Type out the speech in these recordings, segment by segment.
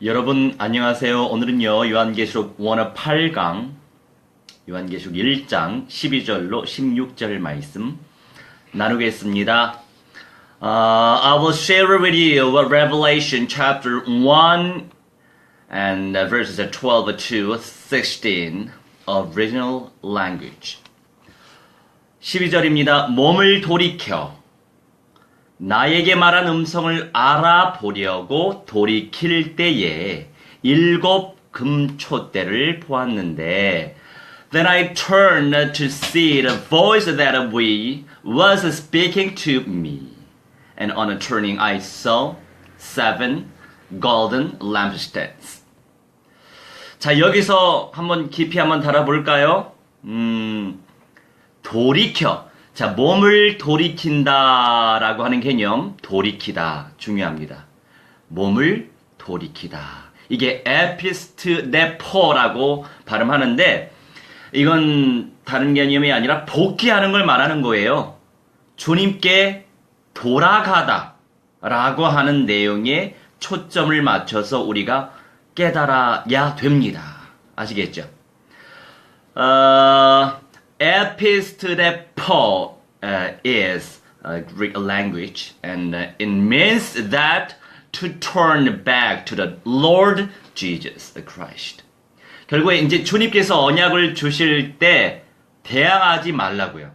여러분 안녕하세요. 오늘은요 요한계시록 1화 8강 요한계시록 1장 12절로 16절 말씀 나누겠습니다. I will share with you Revelation chapter 1 and verses 12 to 16 original language. 12절입니다. 몸을 돌이켜 나에게 말한 음성을 알아보려고 돌이킬 때에 7 금촛대를 보았는데 Then I turned to see the voice that was speaking to me. And on turning I saw 7 golden lampstands. 자, 여기서 한번 깊이 한번 달아볼까요? 돌이켜. 자, 몸을 돌이킨다라고 하는 개념, 돌이키다 중요합니다. 몸을 돌이키다. 이게 에피스트네포라고 발음하는데 이건 다른 개념이 아니라 복귀하는 걸 말하는 거예요. 주님께 돌아가다라고 하는 내용에 초점을 맞춰서 우리가 깨달아야 됩니다. 아시겠죠? Epistedepo is a Greek language and it means that to turn back to the Lord Jesus Christ. 결국에 이제 주님께서 언약을 주실 때 대항하지 말라고요.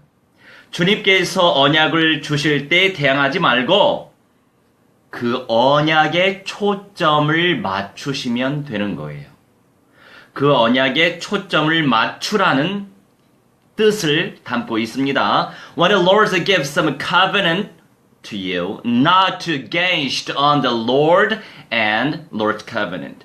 주님께서 언약을 주실 때 대항하지 말고 그 언약에 초점을 맞추시면 되는 거예요. 그 언약에 초점을 맞추라는 뜻을 담고 있습니다. When the Lord gives some covenant to you, not to gauge on the Lord and Lord's covenant,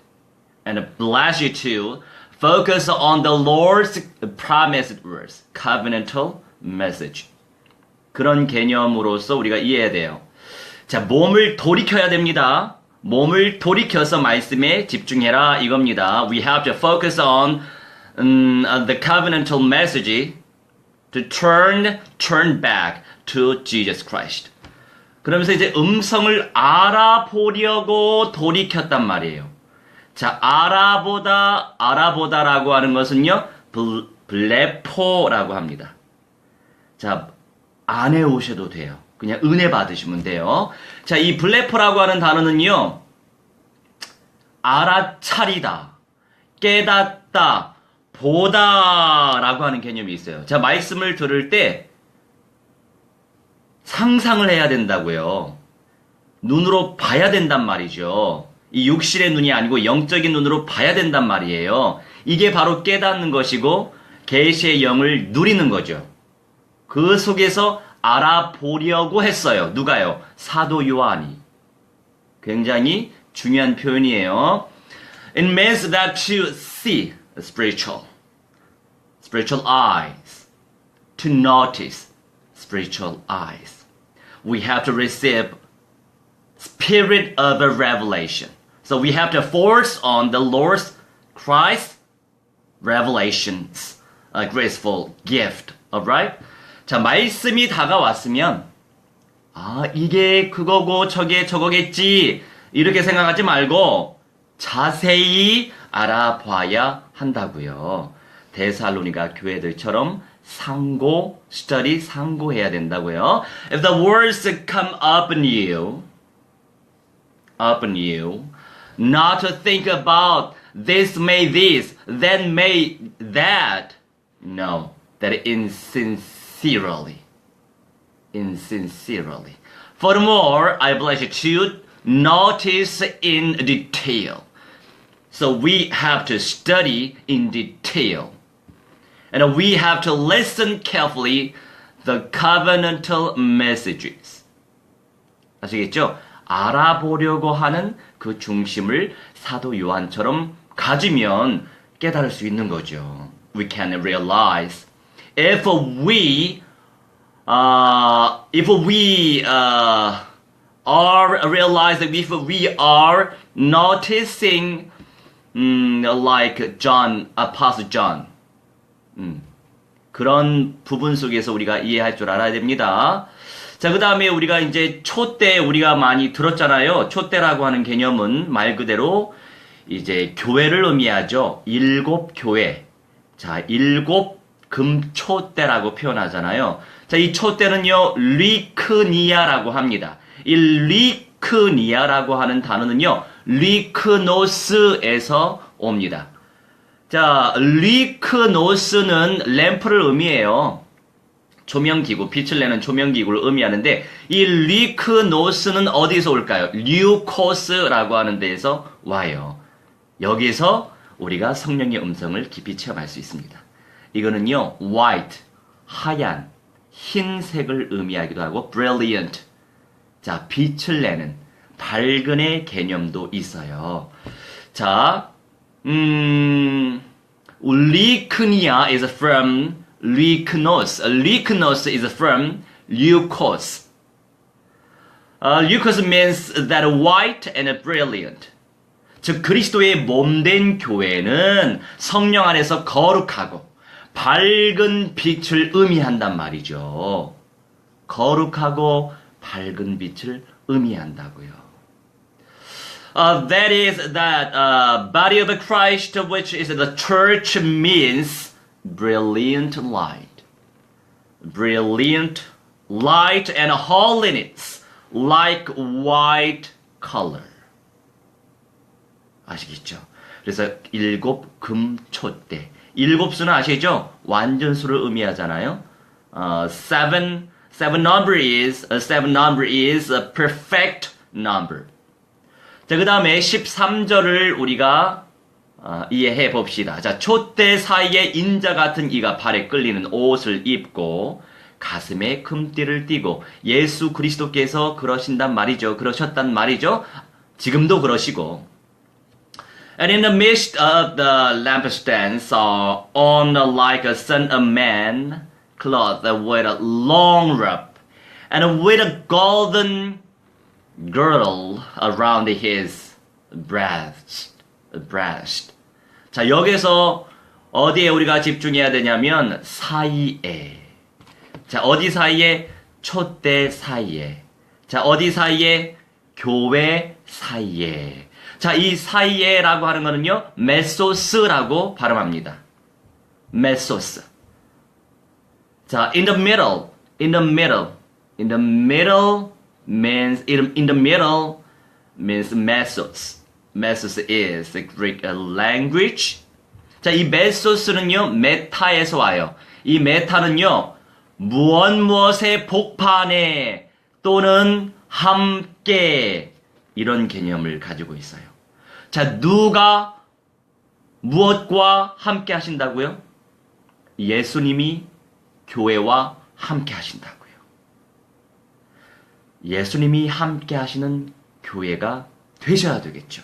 and bless you to focus on the Lord's promised words, covenantal message. 그런 개념으로서 우리가 이해해야 돼요. 자, 몸을 돌이켜야 됩니다. 몸을 돌이켜서 말씀에 집중해라 이겁니다. We have to focus on the covenantal message to turn back to Jesus Christ. 그러면서 이제 음성을 알아보려고 돌이켰단 말이에요. 자, 알아보다라고 하는 것은요, 블레포라고 합니다. 자, 안 해오셔도 돼요. 그냥 은혜 받으시면 돼요. 자, 이 블레포라고 하는 단어는요, 알아차리다, 깨닫다, 보다라고 하는 개념이 있어요. 자, 말씀을 들을 때 상상을 해야 된다고요. 눈으로 봐야 된단 말이죠. 이 육신의 눈이 아니고 영적인 눈으로 봐야 된단 말이에요. 이게 바로 깨닫는 것이고 계시의 영을 누리는 거죠. 그 속에서 알아보려고 했어요. 누가요? 사도 요한이. 굉장히 중요한 표현이에요. It means that to see spiritual eyes, to notice spiritual eyes. We have to receive spirit of a revelation. So we have to force on the Lord's Christ revelations, a graceful gift. Alright? 자, 말씀이 다가왔으면 이게 그거고 저게 저거겠지 이렇게 생각하지 말고 자세히 알아봐야 한다고요. 데살로니가 교회들처럼 상고해야 된다고요. If the words come upon you, not to think about this may this, then may that, no, that insincerely. Furthermore, I bless you to notice in detail. So we have to study in detail. And we have to listen carefully the covenantal messages. 아시겠죠? 알아보려고 하는 그 중심을 사도 요한처럼 가지면 깨달을 수 있는 거죠. We can realize if we are noticing like John, Apostle John. 그런 부분 속에서 우리가 이해할 줄 알아야 됩니다. 자, 그 다음에 우리가 이제 촛대 우리가 많이 들었잖아요. 촛대라고 하는 개념은 말 그대로 이제 교회를 의미하죠. 7교회. 자, 7금초대라고 표현하잖아요. 자, 이 초대는요, 리크니아라고 합니다. 이 리크니아라고 하는 단어는요, 리크노스에서 옵니다. 자, 리크노스는 램프를 의미해요. 조명기구, 빛을 내는 조명기구를 의미하는데, 이 리크노스는 어디서 올까요? 류코스라고 하는 데에서 와요. 여기서 우리가 성령의 음성을 깊이 체험할 수 있습니다. 이거는요, white, 하얀, 흰색을 의미하기도 하고, brilliant, 자, 빛을 내는, 밝은의 개념도 있어요. 자, Lycaonia is from Lycanos. Lycanos is from Leukos. Leukos means that white and brilliant. 즉 그리스도의 몸된 교회는 성령 안에서 거룩하고 밝은 빛을 의미한단 말이죠. 거룩하고 밝은 빛을 의미한다고요. That is that body of Christ, which is the church, means brilliant light. Brilliant light and holiness like white color. 아시겠죠? 그래서 7금초대. 7수는 아시죠? 완전수를 의미하잖아요. Seven number is a perfect number. 자, 그 다음에 13절을 우리가 이해해 봅시다. 자, 촛대 사이에 인자 같은 이가 발에 끌리는 옷을 입고 가슴에 금띠를 띠고 예수 그리스도께서 그러신단 말이죠. 그러셨단 말이죠. 지금도 그러시고. And in the midst of the lampstands are on like a son of man, clothed with a long robe, and with a golden girdle around his breast. 자, 여기서 어디에 우리가 집중해야 되냐면 사이에. 자, 어디 사이에? 촛대 사이에. 자, 어디 사이에? 교회 사이에. 자, 이 사이에라고 하는 거는요, 메소스라고 발음합니다. 메소스. 자, in the middle means mesos. Mesos is the Greek language. 자, 이 메소스는요, 메타에서 와요. 이 메타는요, 무엇의 복판에 또는 함께 이런 개념을 가지고 있어요. 자, 누가 무엇과 함께 하신다고요? 예수님이 교회와 함께 하신다고요. 예수님이 함께 하시는 교회가 되셔야 되겠죠.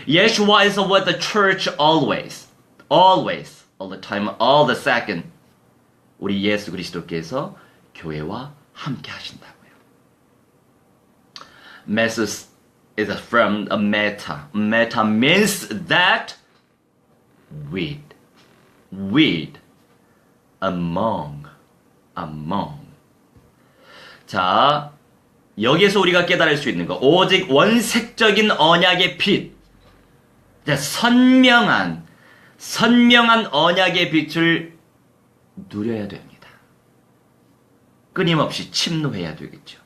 Yeshua is with the church always, all the time, all the second. 우리 예수 그리스도께서 교회와 함께 하신다고요. Mesos is from a meta. Meta means that with, among. 자, 여기에서 우리가 깨달을 수 있는 거, 오직 원색적인 언약의 빛, 자, 선명한 언약의 빛을 누려야 됩니다. 끊임없이 침노해야 되겠죠.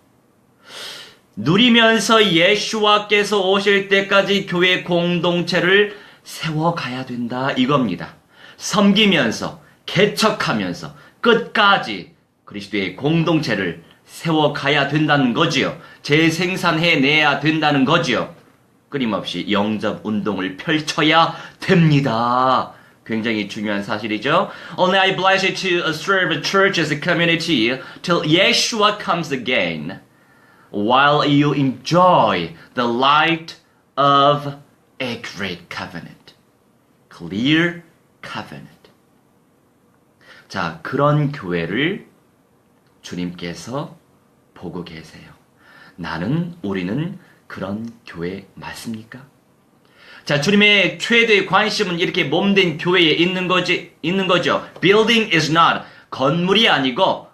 누리면서 예수와께서 오실 때까지 교회 공동체를 세워가야 된다 이겁니다. 섬기면서 개척하면서 끝까지 그리스도의 공동체를 세워가야 된다는 거지요. 재생산해내야 된다는 거지요. 끊임없이 영접 운동을 펼쳐야 됩니다. 굉장히 중요한 사실이죠. Only I bless you to serve a church as a community till Yeshua comes again, while you enjoy the light of a great covenant. Clear covenant. 자, 그런 교회를 주님께서 보고 계세요. 우리는 그런 교회 맞습니까? 자, 주님의 최대의 관심은 이렇게 몸된 교회에 있는 거죠. Building is not, 건물이 아니고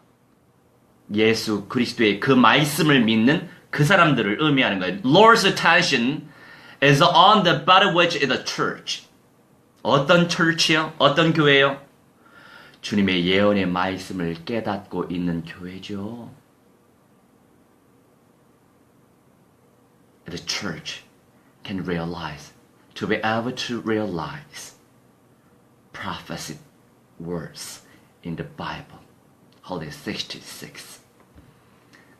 예수 그리스도의 그 말씀을 믿는 그 사람들을 의미하는 거예요. Lord's attention is on the body which is the church. 어떤 church요? 어떤 교회요? 주님의 예언의 말씀을 깨닫고 있는 교회죠. The church can realize, to be able to realize prophecy words in the Bible. Holy 66.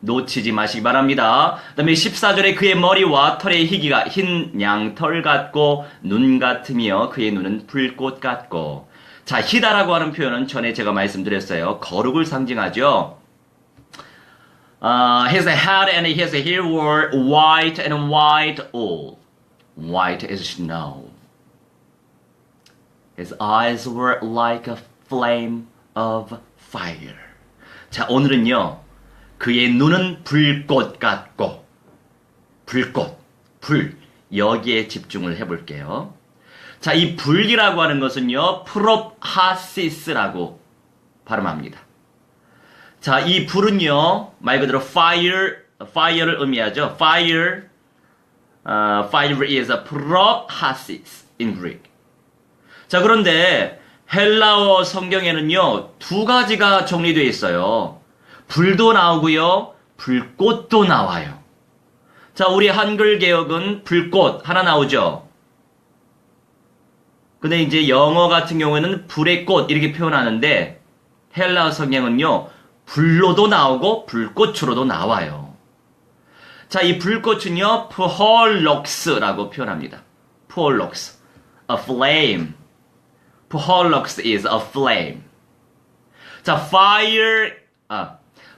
놓치지 마시기 바랍니다. 그 다음에 14절에 그의 머리와 털의 희기가 흰 양털 같고 눈 같으며 그의 눈은 불꽃 같고. 자, 희다라고 하는 표현은 전에 제가 말씀드렸어요. 거룩을 상징하죠. His head and his hair were white and white wool. White as snow. His eyes were like a flame of fire. 자, 오늘은요. 그의 눈은 불꽃 같고 불꽃, 불 여기에 집중을 해볼게요. 자, 이 불이라고 하는 것은요. 프롭하시스라고 발음합니다. 자, 이 불은요. 말 그대로 fire를 의미하죠. Fire is a prophasis in Greek. 자, 그런데 헬라어 성경에는요. 두 가지가 정리되어 있어요. 불도 나오고요. 불꽃도 나와요. 자, 우리 한글 개역은 불꽃 하나 나오죠. 근데 이제 영어 같은 경우에는 불의 꽃 이렇게 표현하는데 헬라어 성경은요. 불로도 나오고 불꽃으로도 나와요. 자, 이 불꽃은요. 프홀록스라고 표현합니다. 프홀록스. A flame. 프홀록스 is a flame. 자, fire.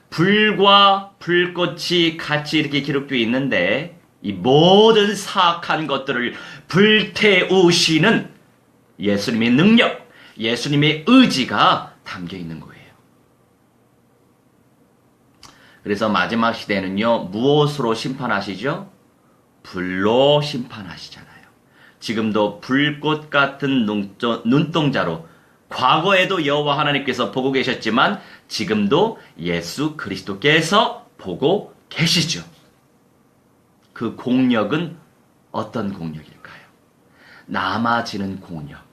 불과 불꽃이 같이 이렇게 기록되어 있는데 이 모든 사악한 것들을 불태우시는 예수님의 능력, 예수님의 의지가 담겨 있는 거예요. 그래서 마지막 시대는요. 무엇으로 심판하시죠? 불로 심판하시잖아요. 지금도 불꽃 같은 눈동자로 과거에도 여호와 하나님께서 보고 계셨지만 지금도 예수 그리스도께서 보고 계시죠. 그 공력은 어떤 공력일까요? 남아지는 공력,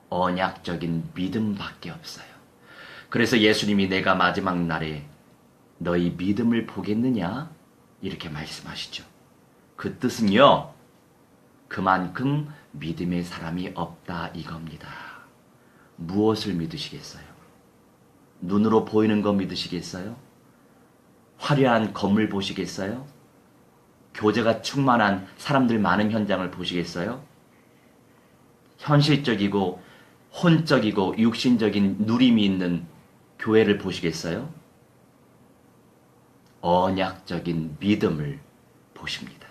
언약적인 믿음밖에 없어요. 그래서 예수님이 내가 마지막 날에 너희 믿음을 보겠느냐? 이렇게 말씀하시죠. 그 뜻은요. 그만큼 믿음의 사람이 없다 이겁니다. 무엇을 믿으시겠어요? 눈으로 보이는 거 믿으시겠어요? 화려한 건물 보시겠어요? 교제가 충만한 사람들 많은 현장을 보시겠어요? 현실적이고 혼적이고 육신적인 누림이 있는 교회를 보시겠어요? 언약적인 믿음을 보십니다.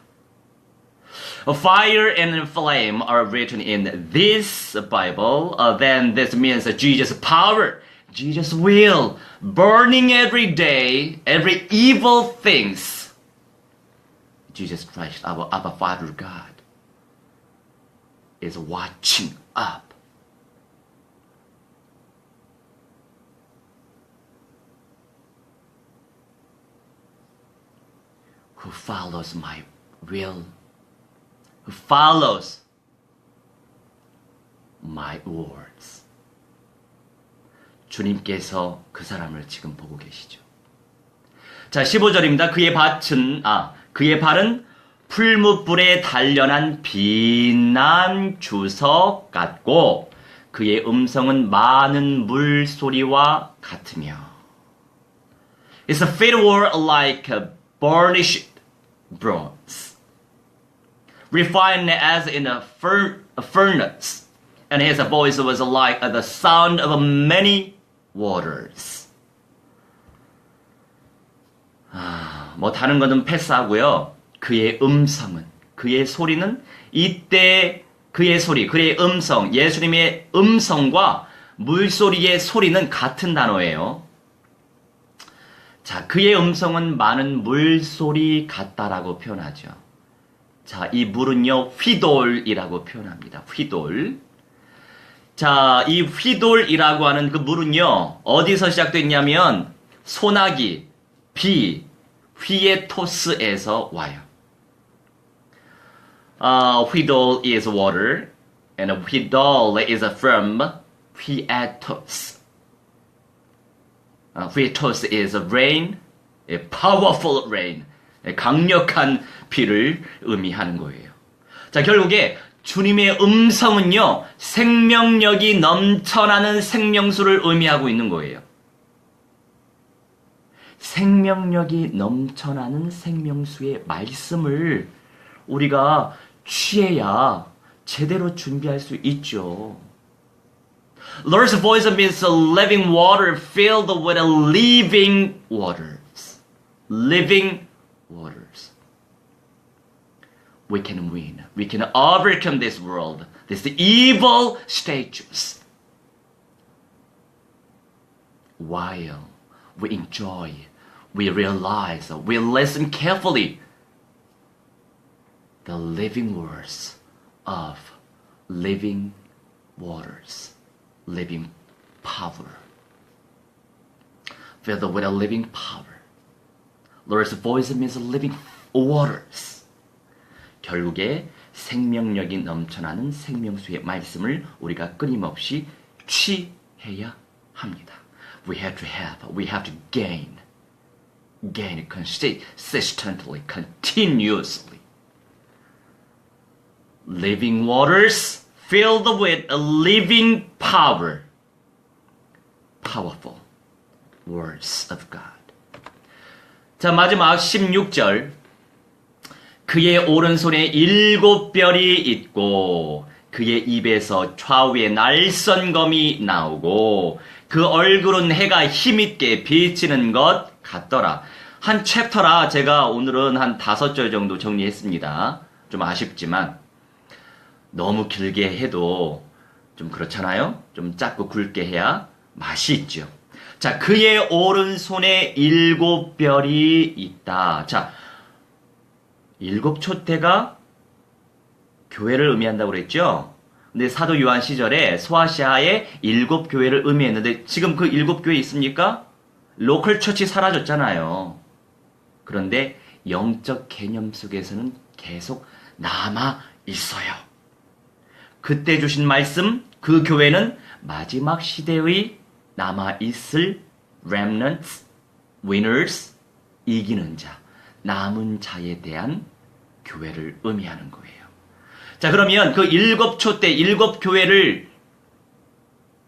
Fire and flame are written in this Bible. Then this means that Jesus' power, Jesus' will, burning every day, every evil things. Jesus Christ, our Abba Father God, is watching up. Who follows my will, who follows my words. 주님께서 그 사람을 지금 보고 계시죠. 자, 15절입니다. 그의 발은 풀무불에 단련한 빛난 주석 같고 그의 음성은 많은 물소리와 같으며. His feet were like burnished bronze, refined as in a furnace, and his voice was like the sound of many waters. 뭐 다른 것은 패스하고요. 그의 음성은, 그의 소리는 이때 그의 소리, 그의 음성, 예수님의 음성과 물소리의 소리는 같은 단어예요. 자, 그의 음성은 많은 물소리 같다라고 표현하죠. 자, 이 물은요, 휘돌이라고 표현합니다. 휘돌. 자, 이 휘돌이라고 하는 그 물은요, 어디서 시작됐냐면, 소나기, 비, 휘에토스에서 와요. Huidol is water, and Huidol is from Huetos. Huetos is rain, a powerful rain, 강력한 비를 의미하는 거예요. 자, 결국에 주님의 음성은요, 생명력이 넘쳐나는 생명수를 의미하고 있는 거예요. 생명력이 넘쳐나는 생명수의 말씀을 우리가 취해야 제대로 준비할 수 있죠. Lord's voice means a living water filled with living waters. Living waters. We can win. We can overcome this world, these evil stages, while we enjoy, we realize, we listen carefully the living words of living waters, living power, filled with a living power. Lord's voice means living waters. 결국에 생명력이 넘쳐나는 생명수의 말씀을 우리가 끊임없이 취해야 합니다. We have to gain consistently, continuously. Living waters filled with a living power. Powerful words of God. 자, 마지막 16절. 그의 오른손에 7별이 있고 그의 입에서 좌우에 날선검이 나오고 그 얼굴은 해가 힘있게 비치는 것 같더라. 한 챕터라 제가 오늘은 한 5절 정도 정리했습니다. 좀 아쉽지만 너무 길게 해도 좀 그렇잖아요. 좀 짧고 굵게 해야 맛이 있죠. 자, 그의 오른손에 7별이 있다. 자, 7촛대가 교회를 의미한다고 그랬죠? 근데 사도 요한 시절에 소아시아에 7교회를 의미했는데 지금 그 7교회 있습니까? 로컬 처치 사라졌잖아요. 그런데 영적 개념 속에서는 계속 남아 있어요. 그때 주신 말씀, 그 교회는 마지막 시대의 남아 있을 remnants, winners, 이기는 자, 남은 자에 대한 교회를 의미하는 거예요. 자, 그러면 그 7촛대 7교회를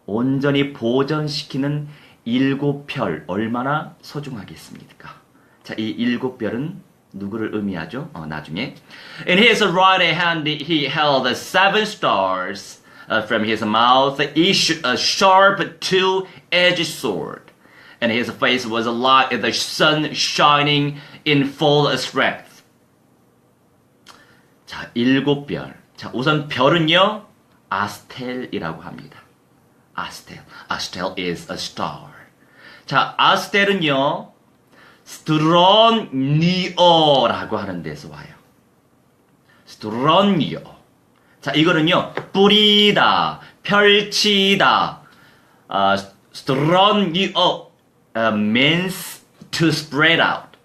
온전히 보존시키는 7별 얼마나 소중하겠습니까? 자, 이 7별은 누구를 의미하죠? 나중에. In his right hand he held 7 stars. From his mouth issued a sharp two-edged sword. And his face was like the sun shining in full strength. 자, 7별. 자, 우선 별은요, 아스텔이라고 합니다. 아스텔. 아스텔 is a star. 자, 아스텔은요, 스트론니오라고 하는 데서 와요. 스트론니오. 자, 이거는요, 뿌리다, 펼치다. 스트론니오 means to spread out.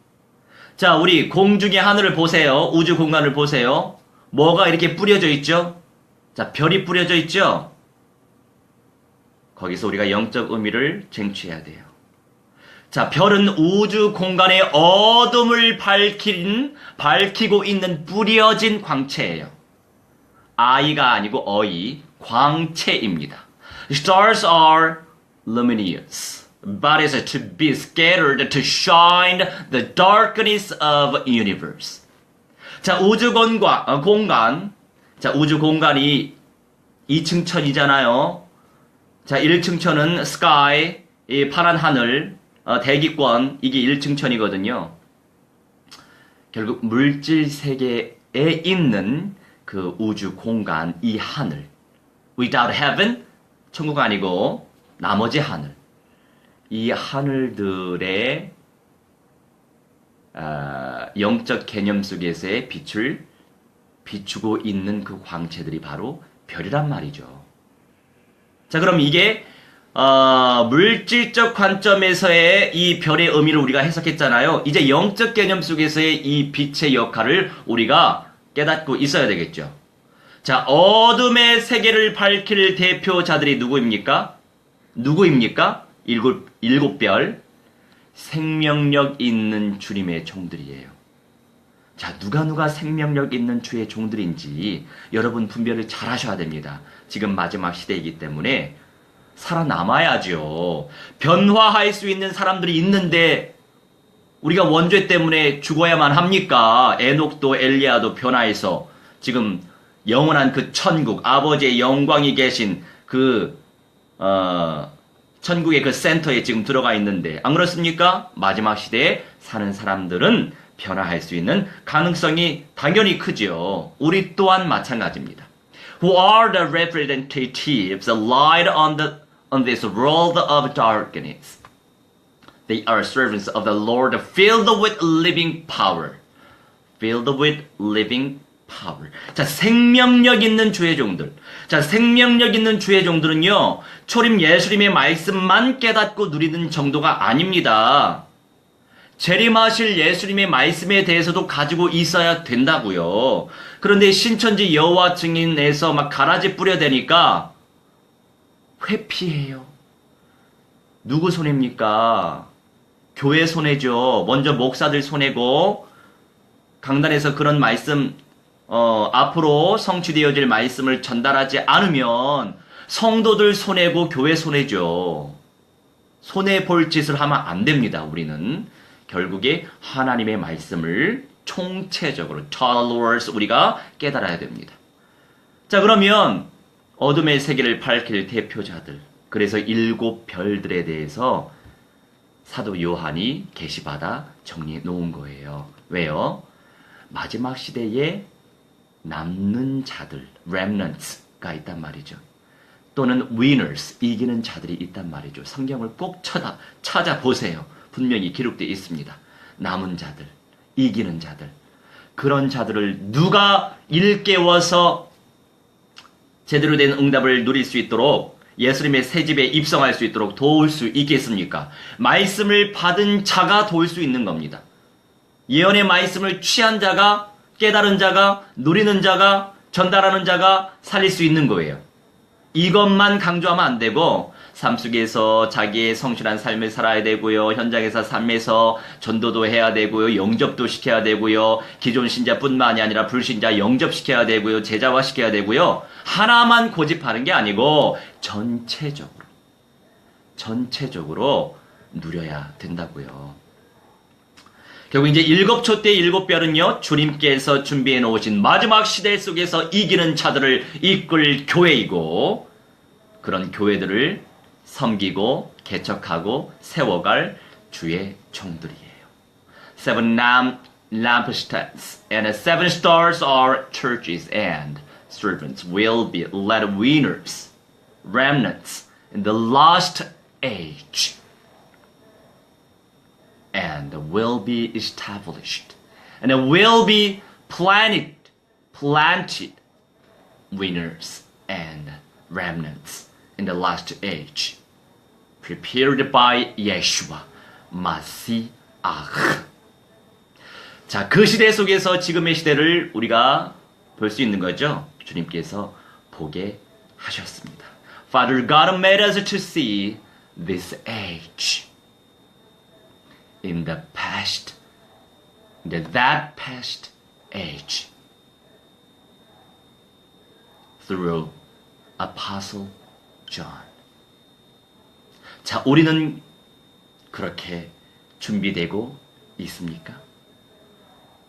자, 우리 공중의 하늘을 보세요. 우주 공간을 보세요. 뭐가 이렇게 뿌려져 있죠? 자, 별이 뿌려져 있죠? 거기서 우리가 영적 의미를 쟁취해야 돼요. 자, 별은 우주 공간의 어둠을 밝히고 있는 뿌려진 광채예요. 아이가 아니고 어이, 광채입니다. Stars are luminous, but is to be scattered to shine the darkness of universe. 자, 우주 공간. 자, 우주 공간이 2층 천이잖아요. 자, 1층 천은 sky, 이 파란 하늘, 대기권, 이게 1층 천이거든요. 결국 물질 세계에 있는 그 우주 공간, 이 하늘. Without heaven, 천국 아니고 나머지 하늘. 이 하늘들의 영적 개념 속에서의 빛을 비추고 있는 그 광채들이 바로 별이란 말이죠. 자, 그럼 이게 물질적 관점에서의 이 별의 의미를 우리가 해석했잖아요. 이제 영적 개념 속에서의 이 빛의 역할을 우리가 깨닫고 있어야 되겠죠. 자, 어둠의 세계를 밝힐 대표자들이 누구입니까? 일곱 별 생명력 있는 주님의 종들이에요. 자, 누가 생명력 있는 주의 종들인지 여러분 분별을 잘 하셔야 됩니다. 지금 마지막 시대이기 때문에 살아남아야죠. 변화할 수 있는 사람들이 있는데 우리가 원죄 때문에 죽어야만 합니까? 에녹도 엘리야도 변화해서 지금 영원한 그 천국, 아버지의 영광이 계신 천국의 그 센터에 지금 들어가 있는데 안 그렇습니까? 마지막 시대에 사는 사람들은 변화할 수 있는 가능성이 당연히 크죠. 우리 또한 마찬가지입니다. Who are the representatives, the light on this world of darkness. They are servants of the Lord, filled with living power. Filled with living power. 자, 생명력 있는 주의 종들. 자, 생명력 있는 주의 종들은요, 초림 예수님의 말씀만 깨닫고 누리는 정도가 아닙니다. 재림하실 예수님의 말씀에 대해서도 가지고 있어야 된다고요. 그런데 신천지 여호와 증인에서 막 가라지 뿌려대니까 회피해요. 누구 손해입니까? 교회 손해죠. 먼저 목사들 손해고 강단에서 그런 말씀 앞으로 성취되어질 말씀을 전달하지 않으면 성도들 손해고 교회 손해죠. 손해볼 짓을 하면 안 됩니다. 우리는 결국에 하나님의 말씀을 총체적으로 total words 우리가 깨달아야 됩니다. 자, 그러면 어둠의 세계를 밝힐 대표자들, 그래서 일곱 별들에 대해서 사도 요한이 계시받아 정리해 놓은 거예요. 왜요? 마지막 시대에 남는 자들, remnants가 있단 말이죠. 또는 winners, 이기는 자들이 있단 말이죠. 성경을 꼭 찾아보세요. 분명히 기록되어 있습니다. 남은 자들, 이기는 자들. 그런 자들을 누가 일깨워서 제대로 된 응답을 누릴 수 있도록 예수님의 새집에 입성할 수 있도록 도울 수 있겠습니까? 말씀을 받은 자가 도울 수 있는 겁니다. 예언의 말씀을 취한 자가, 깨달은 자가, 누리는 자가, 전달하는 자가 살릴 수 있는 거예요. 이것만 강조하면 안 되고 삶 속에서 자기의 성실한 삶을 살아야 되고요. 현장에서 삶에서 전도도 해야 되고요. 영접도 시켜야 되고요. 기존 신자뿐만이 아니라 불신자 영접시켜야 되고요. 제자화시켜야 되고요. 하나만 고집하는 게 아니고 전체적으로 누려야 된다고요. 결국 이제 일곱초 때 일곱 별은요, 주님께서 준비해 놓으신 마지막 시대 속에서 이기는 자들을 이끌 교회이고, 그런 교회들을 섬기고 개척하고 세워갈 주의 종들이에요. Seven lampstands and seven stars are churches and servants will be led winners, remnants in the last age. And will be established, and will be planted winners and remnants in the last age, prepared by Yeshua Mashiach. 자, 그 시대 속에서 지금의 시대를 우리가 볼 수 있는 거죠. 주님께서 보게 하셨습니다. Father God made us to see this age. In that past age, through Apostle John. 자, 우리는 그렇게 준비되고 있습니까?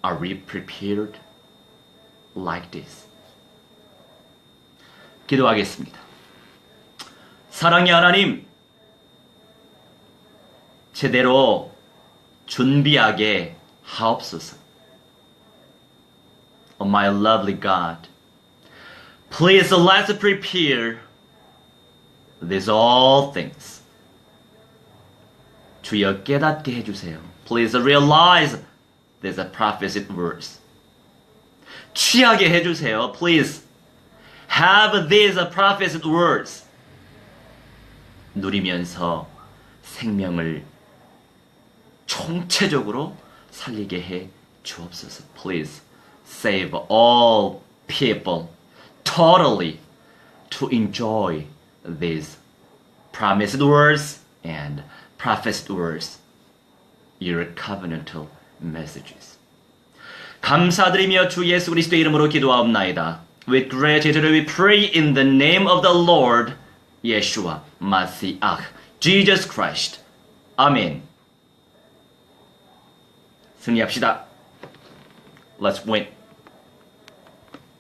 Are we prepared like this? 기도하겠습니다. 사랑의 하나님, 제대로 준비하게 하옵소서. Oh my lovely God, please let's prepare these all things. 주여 깨닫게 해주세요. Please realize these prophesied words. 취하게 해주세요. Please have these prophesied words. 누리면서 생명을 총체적으로 살리게 해 주옵소서. Please save all people totally to enjoy these promised words and prophesied words, your covenantal messages. 감사드리며 주 예수 그리스도의 이름으로 기도하옵나이다. With gratitude we pray in the name of the Lord Yeshua Mashiach, Jesus Christ. 아멘. 승리합시다. Let's win.